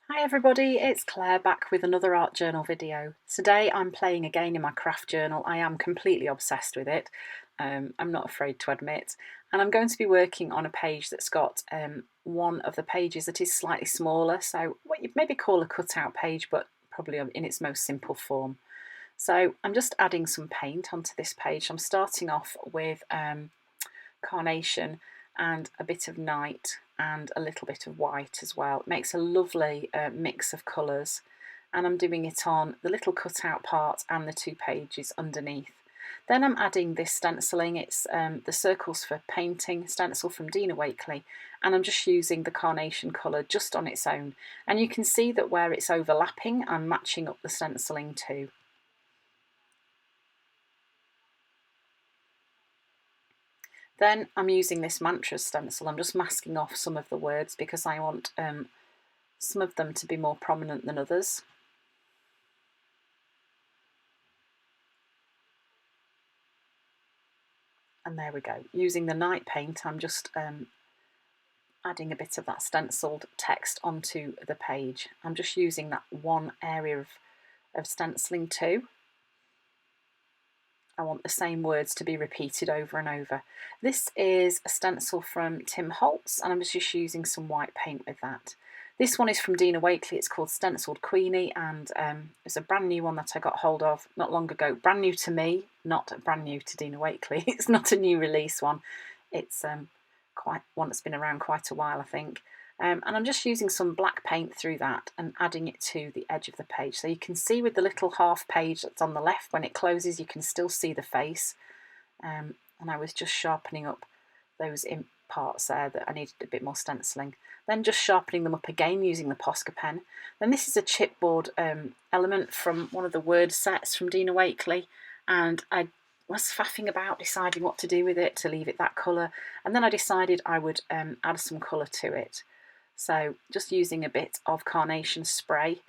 Hi everybody, it's Claire back with another art journal video. Today I'm playing again in my craft journal. I am completely obsessed with it, I'm not afraid to admit, and I'm going to be working on a page that's got one of the pages that is slightly smaller, so what you'd maybe call a cutout page, but probably in its most simple form. So I'm just adding some paint onto this page. I'm starting off with carnation and a bit of night and a little bit of white as well. It makes a lovely mix of colours, and I'm doing it on the little cutout part and the two pages underneath. Then I'm adding this stenciling. It's the Circles for Painting stencil from Dina Wakley, and I'm just using the carnation colour just on its own, and you can see that where it's overlapping I'm matching up the stenciling too. Then I'm using this mantra stencil. I'm just masking off some of the words because I want some of them to be more prominent than others. And there we go. Using the night paint, I'm just adding a bit of that stenciled text onto the page. I'm just using that one area of stenciling too. I want the same words to be repeated over and over. This is a stencil from Tim Holtz, and I'm just using some white paint with that. This one is from Dina Wakley. It's called Stenciled Queenie, and it's a brand new one that I got hold of not long ago. Brand new to me, not brand new to Dina Wakley. It's not a new release one. It's quite one that's been around quite a while, I think. And I'm just using some black paint through that and adding it to the edge of the page. So you can see with the little half page that's on the left, when it closes, you can still see the face. And I was just sharpening up those parts there that I needed a bit more stenciling. Then just sharpening them up again using the Posca pen. Then this is a chipboard element from one of the word sets from Dina Wakley, and I was faffing about deciding what to do with it, to leave it that colour, and then I decided I would add some colour to it. So just using a bit of carnation spray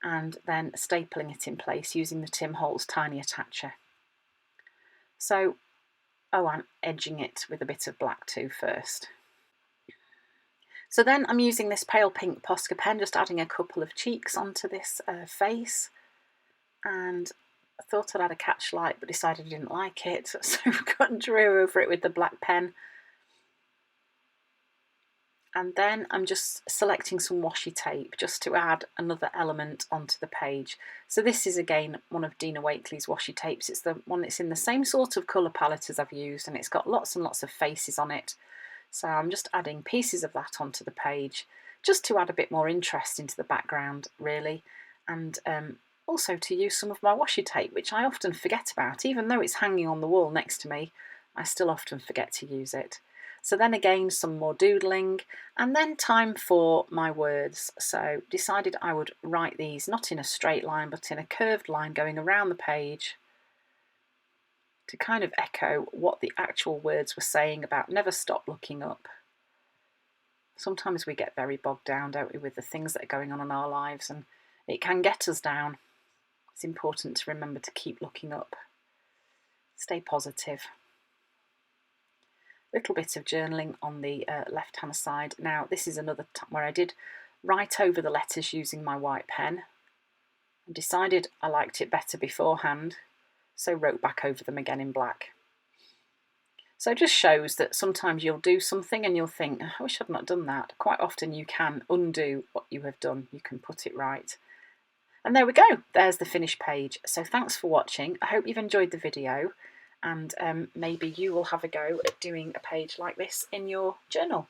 and then stapling it in place using the Tim Holtz Tiny Attacher. So, I'm edging it with a bit of black too first. So then I'm using this pale pink Posca pen, just adding a couple of cheeks onto this face, and I thought I'd add a catch light but decided I didn't like it, so I got and drew over it with the black pen. And then I'm just selecting some washi tape just to add another element onto the page. So this is again one of Dina Wakley's washi tapes. It's the one that's in the same sort of colour palette as I've used, and it's got lots and lots of faces on it. So I'm just adding pieces of that onto the page just to add a bit more interest into the background really, and also to use some of my washi tape, which I often forget about. Even though it's hanging on the wall next to me, I still often forget to use it. So then again some more doodling, and then time for my words. So decided I would write these not in a straight line but in a curved line going around the page to kind of echo what the actual words were saying about never stop looking up. Sometimes we get very bogged down, don't we, with the things that are going on in our lives, and it can get us down. It's important to remember to keep looking up. Stay positive. Little bit of journaling on the left hand side. Now this is another time where I did write over the letters using my white pen and decided I liked it better beforehand, so wrote back over them again in black. So it just shows that sometimes you'll do something and you'll think, I wish I'd not done that. Quite often you can undo what you have done, you can put it right. And there we go, there's the finished page. So thanks for watching. I hope you've enjoyed the video, and maybe you will have a go at doing a page like this in your journal.